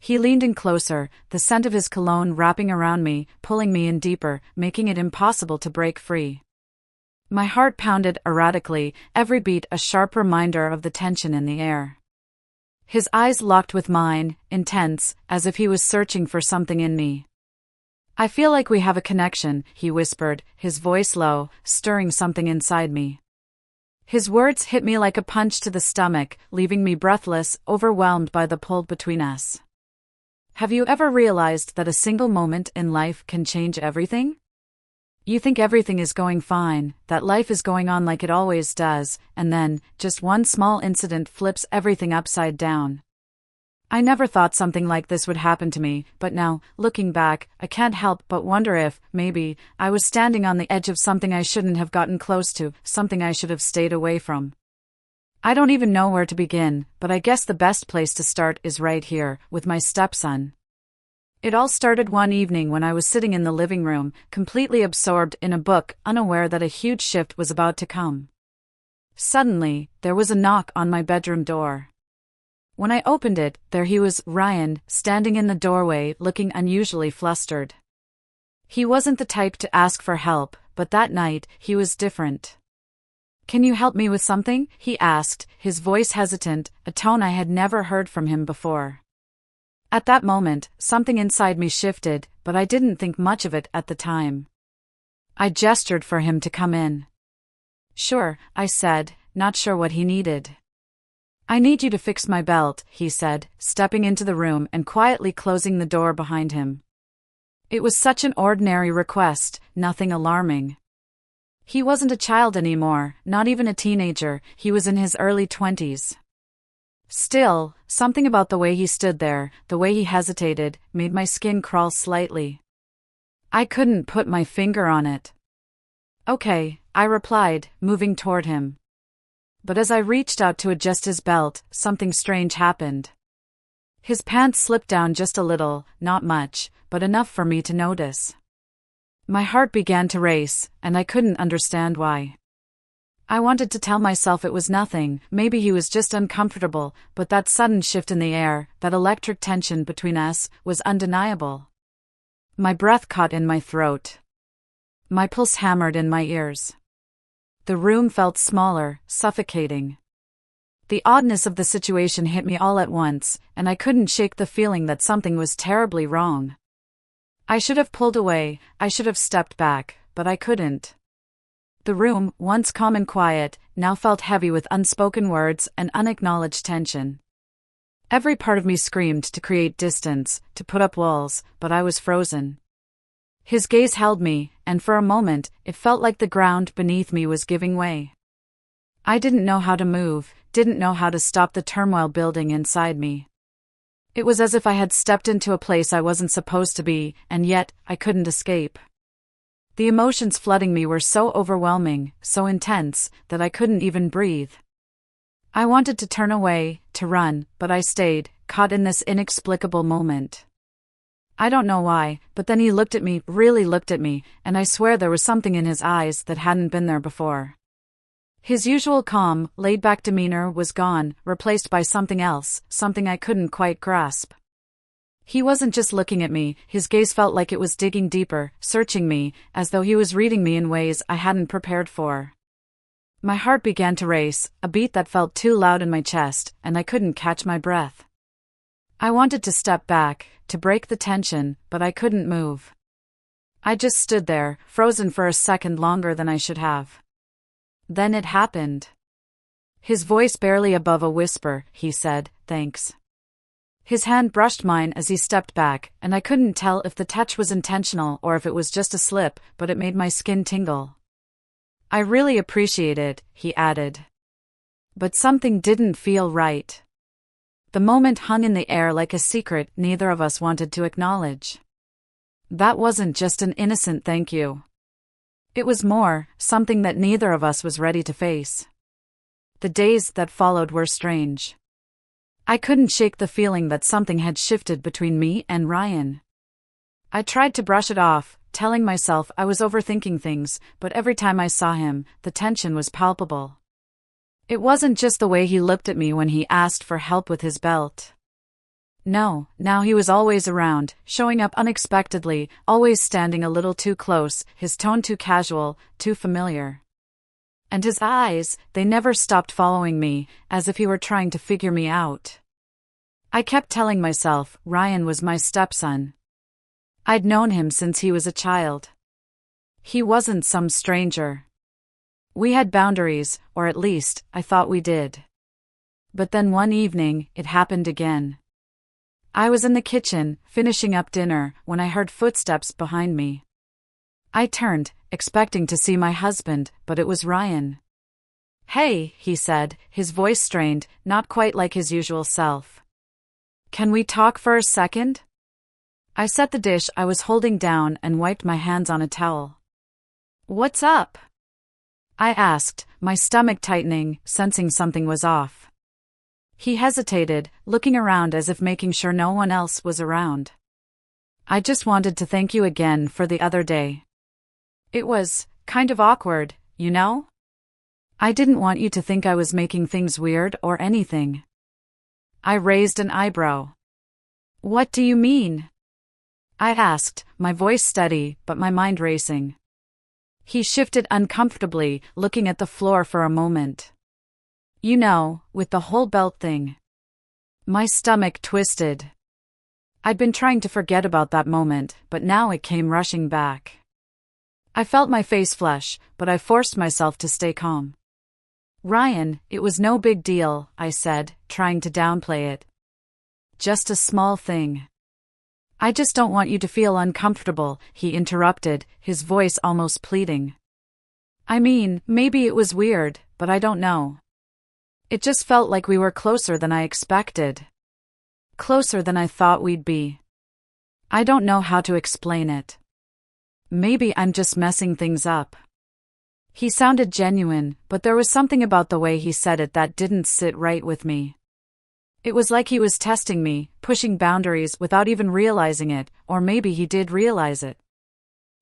He leaned in closer, the scent of his cologne wrapping around me, pulling me in deeper, making it impossible to break free. My heart pounded erratically, every beat a sharp reminder of the tension in the air. His eyes locked with mine, intense, as if he was searching for something in me. "I feel like we have a connection," he whispered, his voice low, stirring something inside me. His words hit me like a punch to the stomach, leaving me breathless, overwhelmed by the pull between us. Have you ever realized that a single moment in life can change everything? You think everything is going fine, that life is going on like it always does, and then, just one small incident flips everything upside down. I never thought something like this would happen to me, but now, looking back, I can't help but wonder if, maybe, I was standing on the edge of something I shouldn't have gotten close to, something I should have stayed away from. I don't even know where to begin, but I guess the best place to start is right here, with my stepson. It all started one evening when I was sitting in the living room, completely absorbed in a book, unaware that a huge shift was about to come. Suddenly, there was a knock on my bedroom door. When I opened it, there he was, Ryan, standing in the doorway, looking unusually flustered. He wasn't the type to ask for help, but that night, he was different. "Can you help me with something?" he asked, his voice hesitant, a tone I had never heard from him before. At that moment, something inside me shifted, but I didn't think much of it at the time. I gestured for him to come in. "Sure," I said, not sure what he needed. "I need you to fix my belt," he said, stepping into the room and quietly closing the door behind him. It was such an ordinary request, nothing alarming. He wasn't a child anymore, not even a teenager, he was in his early 20s. Still, something about the way he stood there, the way he hesitated, made my skin crawl slightly. I couldn't put my finger on it. "Okay," I replied, moving toward him. But as I reached out to adjust his belt, something strange happened. His pants slipped down just a little, not much, but enough for me to notice. My heart began to race, and I couldn't understand why. I wanted to tell myself it was nothing, maybe he was just uncomfortable, but that sudden shift in the air, that electric tension between us, was undeniable. My breath caught in my throat. My pulse hammered in my ears. The room felt smaller, suffocating. The oddness of the situation hit me all at once, and I couldn't shake the feeling that something was terribly wrong. I should have pulled away, I should have stepped back, but I couldn't. The room, once calm and quiet, now felt heavy with unspoken words and unacknowledged tension. Every part of me screamed to create distance, to put up walls, but I was frozen. His gaze held me, and for a moment, it felt like the ground beneath me was giving way. I didn't know how to move, didn't know how to stop the turmoil building inside me. It was as if I had stepped into a place I wasn't supposed to be, and yet, I couldn't escape. The emotions flooding me were so overwhelming, so intense, that I couldn't even breathe. I wanted to turn away, to run, but I stayed, caught in this inexplicable moment. I don't know why, but then he looked at me, really looked at me, and I swear there was something in his eyes that hadn't been there before. His usual calm, laid-back demeanor was gone, replaced by something else, something I couldn't quite grasp. He wasn't just looking at me, his gaze felt like it was digging deeper, searching me, as though he was reading me in ways I hadn't prepared for. My heart began to race, a beat that felt too loud in my chest, and I couldn't catch my breath. I wanted to step back, to break the tension, but I couldn't move. I just stood there, frozen for a second longer than I should have. Then it happened. His voice barely above a whisper, he said, "Thanks." His hand brushed mine as he stepped back, and I couldn't tell if the touch was intentional or if it was just a slip, but it made my skin tingle. "I really appreciate it," he added. But something didn't feel right. The moment hung in the air like a secret neither of us wanted to acknowledge. That wasn't just an innocent thank you. It was more, something that neither of us was ready to face. The days that followed were strange. I couldn't shake the feeling that something had shifted between me and Ryan. I tried to brush it off, telling myself I was overthinking things, but every time I saw him, the tension was palpable. It wasn't just the way he looked at me when he asked for help with his belt. No, now he was always around, showing up unexpectedly, always standing a little too close, his tone too casual, too familiar. And his eyes, they never stopped following me, as if he were trying to figure me out. I kept telling myself, Ryan was my stepson. I'd known him since he was a child. He wasn't some stranger. We had boundaries, or at least, I thought we did. But then one evening, it happened again. I was in the kitchen, finishing up dinner, when I heard footsteps behind me. I turned, expecting to see my husband, but it was Ryan. "Hey," he said, his voice strained, not quite like his usual self. "Can we talk for a second?" I set the dish I was holding down and wiped my hands on a towel. "What's up?" I asked, my stomach tightening, sensing something was off. He hesitated, looking around as if making sure no one else was around. "I just wanted to thank you again for the other day. It was kind of awkward, you know? I didn't want you to think I was making things weird or anything." I raised an eyebrow. "What do you mean?" I asked, my voice steady but my mind racing. He shifted uncomfortably, looking at the floor for a moment. "You know, with the whole belt thing." My stomach twisted. I'd been trying to forget about that moment, but now it came rushing back. I felt my face flush, but I forced myself to stay calm. "Ryan, it was no big deal," I said, trying to downplay it. "Just a small thing." "I just don't want you to feel uncomfortable," he interrupted, his voice almost pleading. "I mean, maybe it was weird, but I don't know. It just felt like we were closer than I expected. Closer than I thought we'd be. I don't know how to explain it. Maybe I'm just messing things up." He sounded genuine, but there was something about the way he said it that didn't sit right with me. It was like he was testing me, pushing boundaries without even realizing it, or maybe he did realize it.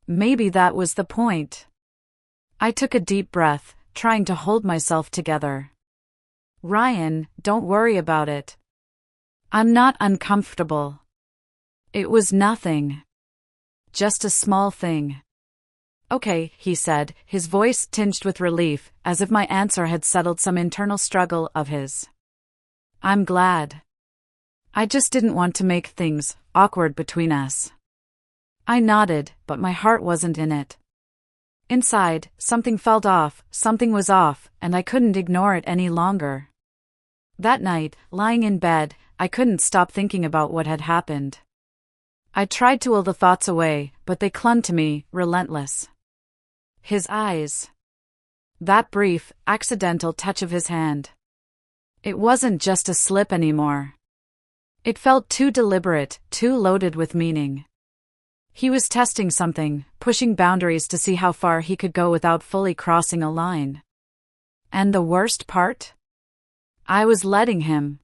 Maybe that was the point. I took a deep breath, trying to hold myself together. "Ryan, don't worry about it. I'm not uncomfortable. It was nothing. Just a small thing." "Okay," he said, his voice tinged with relief, as if my answer had settled some internal struggle of his. "I'm glad. I just didn't want to make things awkward between us." I nodded, but my heart wasn't in it. Inside, something felt off, something was off, and I couldn't ignore it any longer. That night, lying in bed, I couldn't stop thinking about what had happened. I tried to will the thoughts away, but they clung to me, relentless. His eyes. That brief, accidental touch of his hand. It wasn't just a slip anymore. It felt too deliberate, too loaded with meaning. He was testing something, pushing boundaries to see how far he could go without fully crossing a line. And the worst part? I was letting him.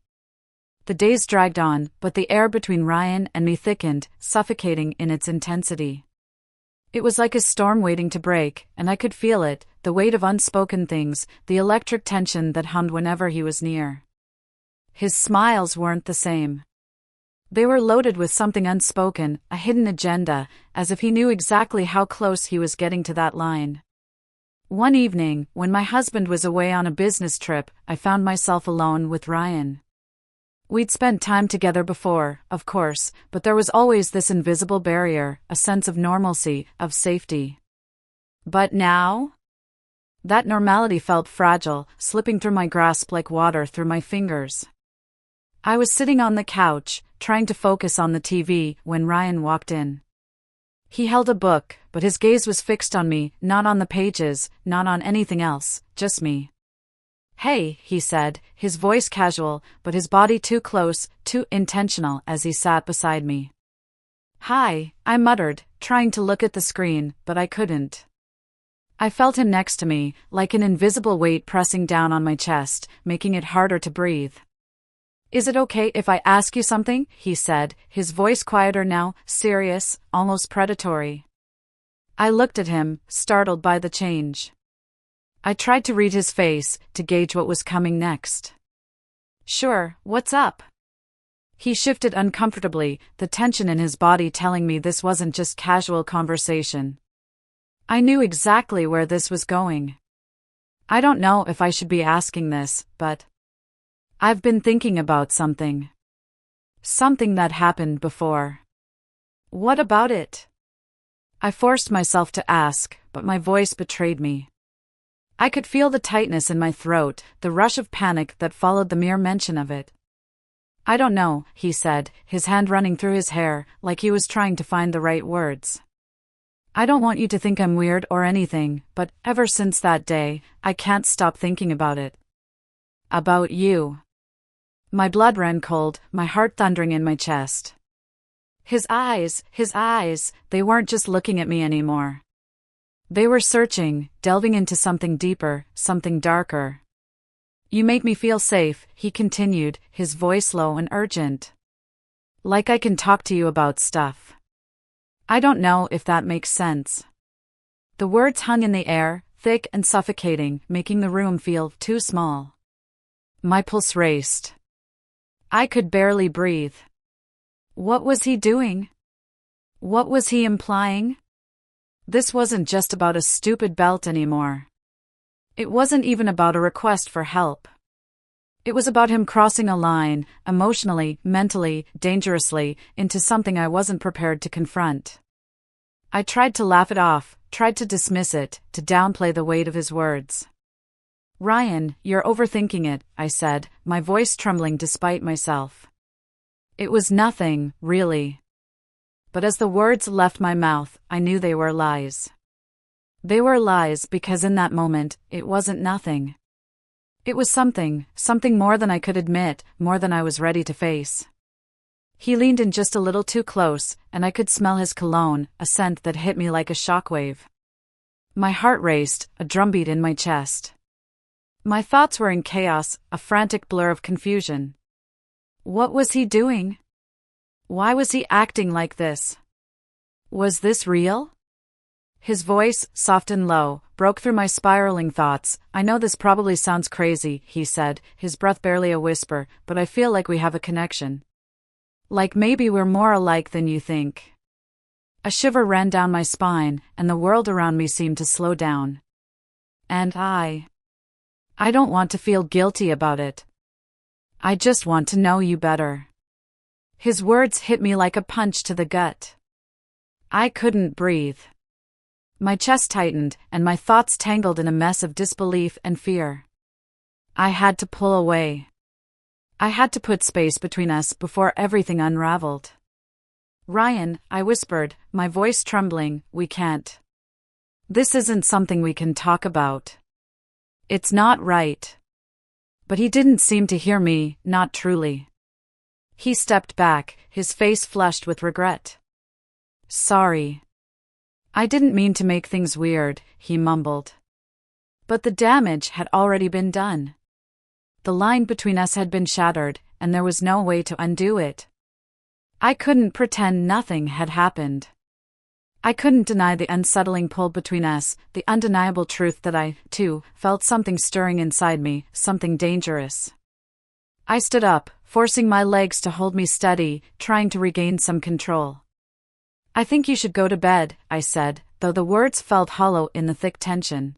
The days dragged on, but the air between Ryan and me thickened, suffocating in its intensity. It was like a storm waiting to break, and I could feel it, the weight of unspoken things, the electric tension that hummed whenever he was near. His smiles weren't the same. They were loaded with something unspoken, a hidden agenda, as if he knew exactly how close he was getting to that line. One evening, when my husband was away on a business trip, I found myself alone with Ryan. We'd spent time together before, of course, but there was always this invisible barrier, a sense of normalcy, of safety. But now? That normality felt fragile, slipping through my grasp like water through my fingers. I was sitting on the couch, trying to focus on the TV, when Ryan walked in. He held a book, but his gaze was fixed on me, not on the pages, not on anything else, just me. "Hey," he said, his voice casual, but his body too close, too intentional as he sat beside me. "Hi," I muttered, trying to look at the screen, but I couldn't. I felt him next to me, like an invisible weight pressing down on my chest, making it harder to breathe. "Is it okay if I ask you something?" he said, his voice quieter now, serious, almost predatory. I looked at him, startled by the change. I tried to read his face, to gauge what was coming next. "Sure, what's up?" He shifted uncomfortably, the tension in his body telling me this wasn't just casual conversation. I knew exactly where this was going. I don't know if I should be asking this, but I've been thinking about something. Something that happened before. What about it? I forced myself to ask, but my voice betrayed me. I could feel the tightness in my throat, the rush of panic that followed the mere mention of it. I don't know, he said, his hand running through his hair, like he was trying to find the right words. I don't want you to think I'm weird or anything, but ever since that day, I can't stop thinking about it. About you. My blood ran cold, my heart thundering in my chest. His eyes, they weren't just looking at me anymore. They were searching, delving into something deeper, something darker. You make me feel safe, he continued, his voice low and urgent. Like I can talk to you about stuff. I don't know if that makes sense. The words hung in the air, thick and suffocating, making the room feel too small. My pulse raced. I could barely breathe. What was he doing? What was he implying? This wasn't just about a stupid belt anymore. It wasn't even about a request for help. It was about him crossing a line, emotionally, mentally, dangerously, into something I wasn't prepared to confront. I tried to laugh it off, tried to dismiss it, to downplay the weight of his words. Ryan, you're overthinking it, I said, my voice trembling despite myself. It was nothing, really. But as the words left my mouth, I knew they were lies. They were lies because in that moment, it wasn't nothing. It was something more than I could admit, more than I was ready to face. He leaned in just a little too close, and I could smell his cologne, a scent that hit me like a shockwave. My heart raced, a drumbeat in my chest. My thoughts were in chaos, a frantic blur of confusion. What was he doing? Why was he acting like this? Was this real? His voice, soft and low, broke through my spiraling thoughts. I know this probably sounds crazy, he said, his breath barely a whisper, but I feel like we have a connection. Like maybe we're more alike than you think. A shiver ran down my spine, and the world around me seemed to slow down. And I don't want to feel guilty about it. I just want to know you better. His words hit me like a punch to the gut. I couldn't breathe. My chest tightened, and my thoughts tangled in a mess of disbelief and fear. I had to pull away. I had to put space between us before everything unraveled. Ryan, I whispered, my voice trembling, we can't. This isn't something we can talk about. It's not right. But he didn't seem to hear me, not truly. He stepped back, his face flushed with regret. Sorry. I didn't mean to make things weird, he mumbled. But the damage had already been done. The line between us had been shattered, and there was no way to undo it. I couldn't pretend nothing had happened. I couldn't deny the unsettling pull between us, the undeniable truth that I, too, felt something stirring inside me, something dangerous. I stood up, forcing my legs to hold me steady, trying to regain some control. I think you should go to bed, I said, though the words felt hollow in the thick tension.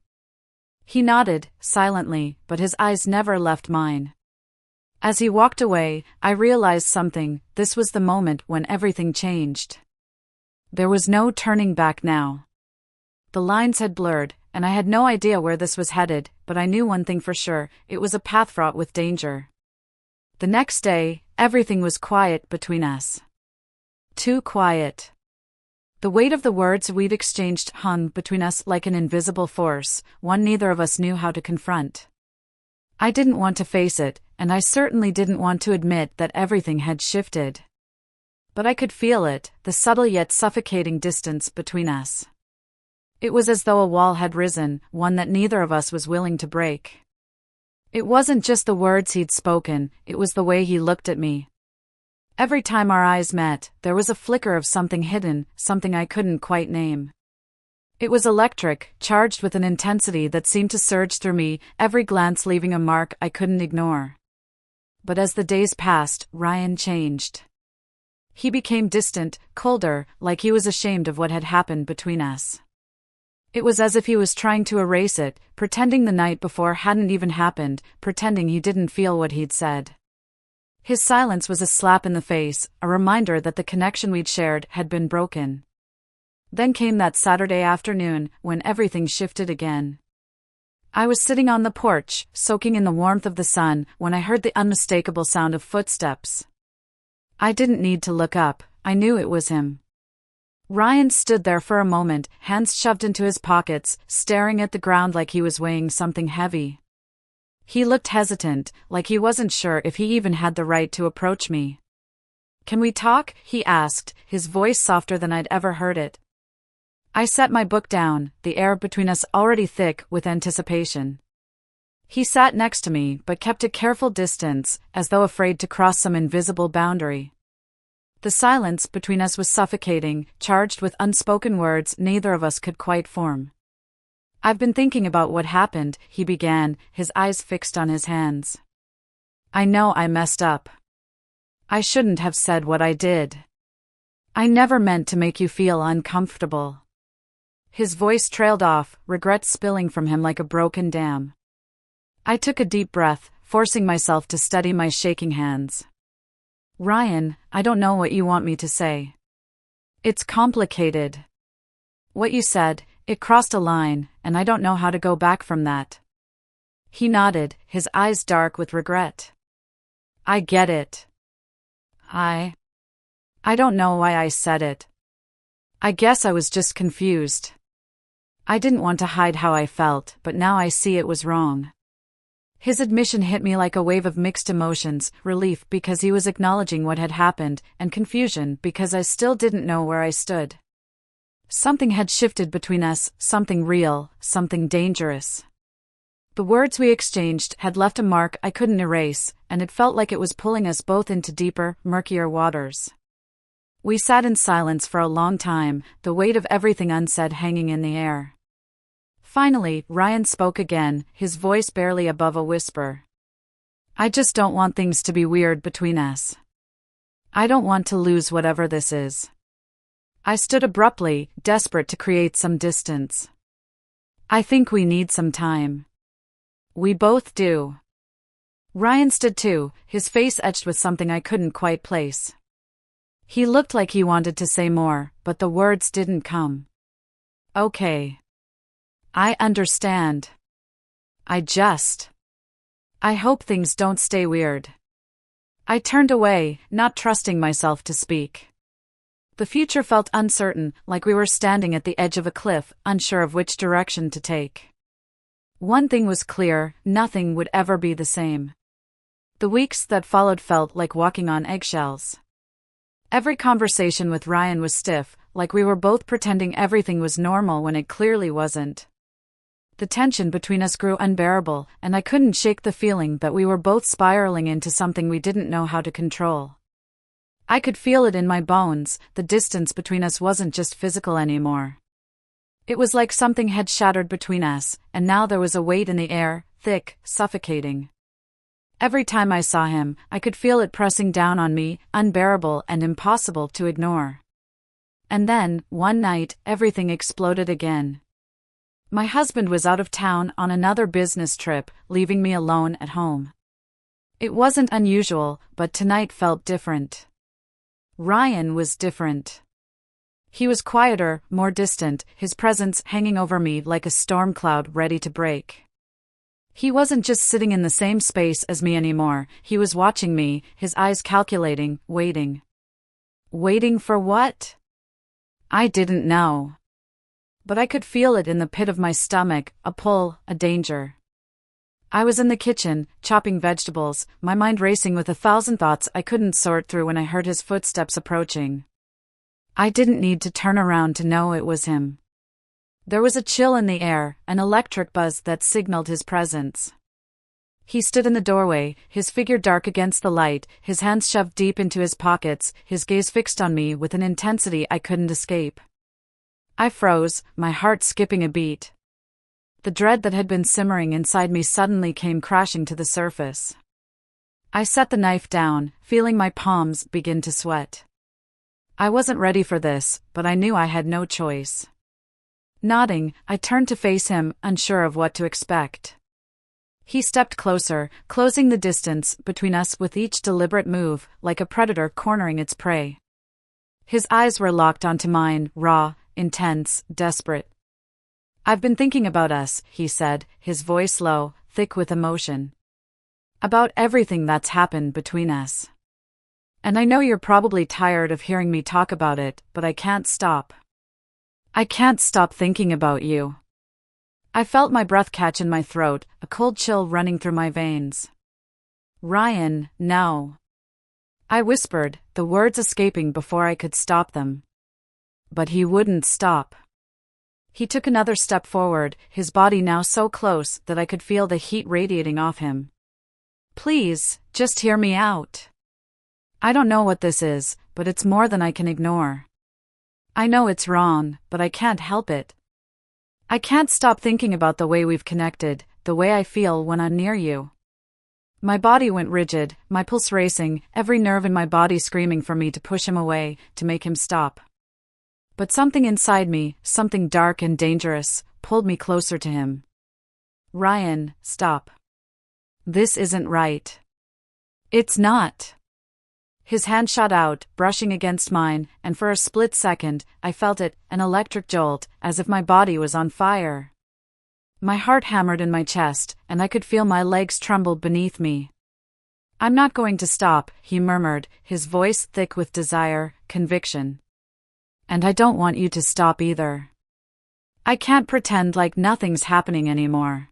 He nodded, silently, but his eyes never left mine. As he walked away, I realized something. This was the moment when everything changed. There was no turning back now. The lines had blurred, and I had no idea where this was headed, but I knew one thing for sure, it was a path fraught with danger. The next day, everything was quiet between us. Too quiet. The weight of the words we'd exchanged hung between us like an invisible force, one neither of us knew how to confront. I didn't want to face it, and I certainly didn't want to admit that everything had shifted. But I could feel it, the subtle yet suffocating distance between us. It was as though a wall had risen, one that neither of us was willing to break. It wasn't just the words he'd spoken, it was the way he looked at me. Every time our eyes met, there was a flicker of something hidden, something I couldn't quite name. It was electric, charged with an intensity that seemed to surge through me, every glance leaving a mark I couldn't ignore. But as the days passed, Ryan changed. He became distant, colder, like he was ashamed of what had happened between us. It was as if he was trying to erase it, pretending the night before hadn't even happened, pretending he didn't feel what he'd said. His silence was a slap in the face, a reminder that the connection we'd shared had been broken. Then came that Saturday afternoon, when everything shifted again. I was sitting on the porch, soaking in the warmth of the sun, when I heard the unmistakable sound of footsteps. I didn't need to look up, I knew it was him. Ryan stood there for a moment, hands shoved into his pockets, staring at the ground like he was weighing something heavy. He looked hesitant, like he wasn't sure if he even had the right to approach me. "Can we talk?" he asked, his voice softer than I'd ever heard it. I set my book down, the air between us already thick with anticipation. He sat next to me but kept a careful distance, as though afraid to cross some invisible boundary. The silence between us was suffocating, charged with unspoken words neither of us could quite form. "I've been thinking about what happened," he began, his eyes fixed on his hands. "I know I messed up. I shouldn't have said what I did. I never meant to make you feel uncomfortable." His voice trailed off, regret spilling from him like a broken dam. I took a deep breath, forcing myself to steady my shaking hands. "Ryan, I don't know what you want me to say. It's complicated. What you said, it crossed a line, and I don't know how to go back from that." He nodded, his eyes dark with regret. "I get it. I don't know why I said it. I guess I was just confused. I didn't want to hide how I felt, but now I see it was wrong." His admission hit me like a wave of mixed emotions, relief because he was acknowledging what had happened, and confusion because I still didn't know where I stood. Something had shifted between us, something real, something dangerous. The words we exchanged had left a mark I couldn't erase, and it felt like it was pulling us both into deeper, murkier waters. We sat in silence for a long time, the weight of everything unsaid hanging in the air. Finally, Ryan spoke again, his voice barely above a whisper. "I just don't want things to be weird between us. I don't want to lose whatever this is." I stood abruptly, desperate to create some distance. "I think we need some time." "We both do." Ryan stood too, his face etched with something I couldn't quite place. He looked like he wanted to say more, but the words didn't come. "Okay. I understand. I hope things don't stay weird." I turned away, not trusting myself to speak. The future felt uncertain, like we were standing at the edge of a cliff, unsure of which direction to take. One thing was clear, nothing would ever be the same. The weeks that followed felt like walking on eggshells. Every conversation with Ryan was stiff, like we were both pretending everything was normal when it clearly wasn't. The tension between us grew unbearable, and I couldn't shake the feeling that we were both spiraling into something we didn't know how to control. I could feel it in my bones, the distance between us wasn't just physical anymore. It was like something had shattered between us, and now there was a weight in the air, thick, suffocating. Every time I saw him, I could feel it pressing down on me, unbearable and impossible to ignore. And then, one night, everything exploded again. My husband was out of town on another business trip, leaving me alone at home. It wasn't unusual, but tonight felt different. Ryan was different. He was quieter, more distant, his presence hanging over me like a storm cloud ready to break. He wasn't just sitting in the same space as me anymore, he was watching me, his eyes calculating, waiting. Waiting for what? I didn't know. But I could feel it in the pit of my stomach, a pull, a danger. I was in the kitchen, chopping vegetables, my mind racing with 1,000 thoughts I couldn't sort through when I heard his footsteps approaching. I didn't need to turn around to know it was him. There was a chill in the air, an electric buzz that signaled his presence. He stood in the doorway, his figure dark against the light, his hands shoved deep into his pockets, his gaze fixed on me with an intensity I couldn't escape. I froze, my heart skipping a beat. The dread that had been simmering inside me suddenly came crashing to the surface. I set the knife down, feeling my palms begin to sweat. I wasn't ready for this, but I knew I had no choice. Nodding, I turned to face him, unsure of what to expect. He stepped closer, closing the distance between us with each deliberate move, like a predator cornering its prey. His eyes were locked onto mine, raw, intense, desperate. "I've been thinking about us," he said, his voice low, thick with emotion. "About everything that's happened between us. And I know you're probably tired of hearing me talk about it, but I can't stop. I can't stop thinking about you." I felt my breath catch in my throat, a cold chill running through my veins. "Ryan, no." I whispered, the words escaping before I could stop them. But he wouldn't stop. He took another step forward, his body now so close that I could feel the heat radiating off him. "Please, just hear me out. I don't know what this is, but it's more than I can ignore. I know it's wrong, but I can't help it. I can't stop thinking about the way we've connected, the way I feel when I'm near you." My body went rigid, my pulse racing, every nerve in my body screaming for me to push him away, to make him stop. But something inside me, something dark and dangerous, pulled me closer to him. "Ryan, stop. This isn't right." "It's not." His hand shot out, brushing against mine, and for a split second, I felt it, an electric jolt, as if my body was on fire. My heart hammered in my chest, and I could feel my legs tremble beneath me. "I'm not going to stop," he murmured, his voice thick with desire, conviction. "And I don't want you to stop either. I can't pretend like nothing's happening anymore.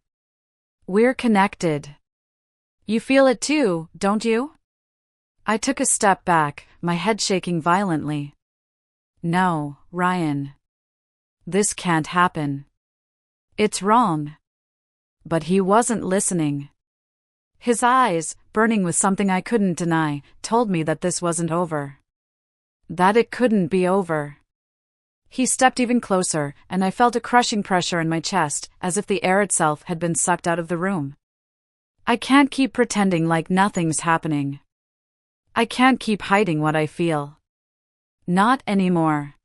We're connected. You feel it too, don't you?" I took a step back, my head shaking violently. "No, Ryan. This can't happen. It's wrong." But he wasn't listening. His eyes, burning with something I couldn't deny, told me that this wasn't over. That it couldn't be over. He stepped even closer, and I felt a crushing pressure in my chest, as if the air itself had been sucked out of the room. I can't keep pretending like nothing's happening. I can't keep hiding what I feel. Not anymore.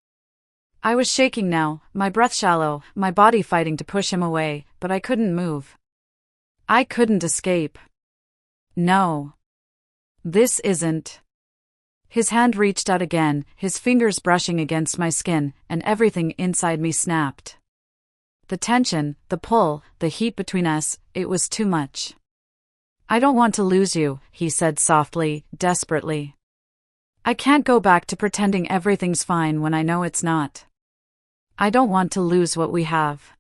I was shaking now, my breath shallow, my body fighting to push him away, but I couldn't move. I couldn't escape. "No. This isn't." His hand reached out again, his fingers brushing against my skin, and everything inside me snapped. The tension, the pull, the heat between us, it was too much. "I don't want to lose you," he said softly, desperately. "I can't go back to pretending everything's fine when I know it's not. I don't want to lose what we have."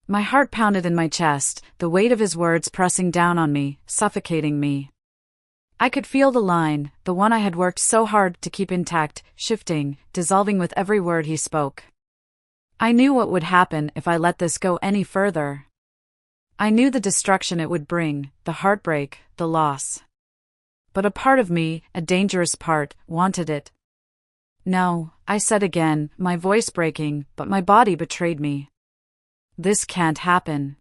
My heart pounded in my chest, the weight of his words pressing down on me, suffocating me. I could feel the line, the one I had worked so hard to keep intact, shifting, dissolving with every word he spoke. I knew what would happen if I let this go any further. I knew the destruction it would bring, the heartbreak, the loss. But a part of me, a dangerous part, wanted it. "No," I said again, my voice breaking, but my body betrayed me. "This can't happen.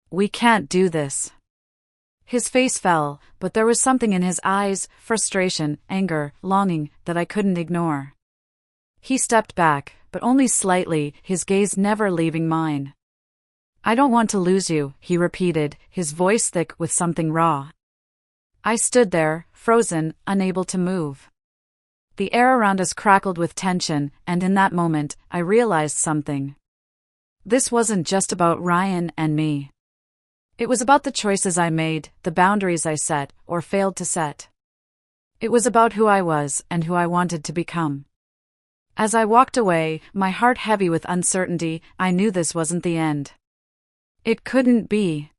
We can't do this." His face fell, but there was something in his eyes, frustration, anger, longing, that I couldn't ignore. He stepped back, but only slightly, his gaze never leaving mine. "I don't want to lose you," he repeated, his voice thick with something raw. I stood there, frozen, unable to move. The air around us crackled with tension, and in that moment, I realized something. This wasn't just about Ryan and me. It was about the choices I made, the boundaries I set, or failed to set. It was about who I was and who I wanted to become. As I walked away, my heart heavy with uncertainty, I knew this wasn't the end. It couldn't be.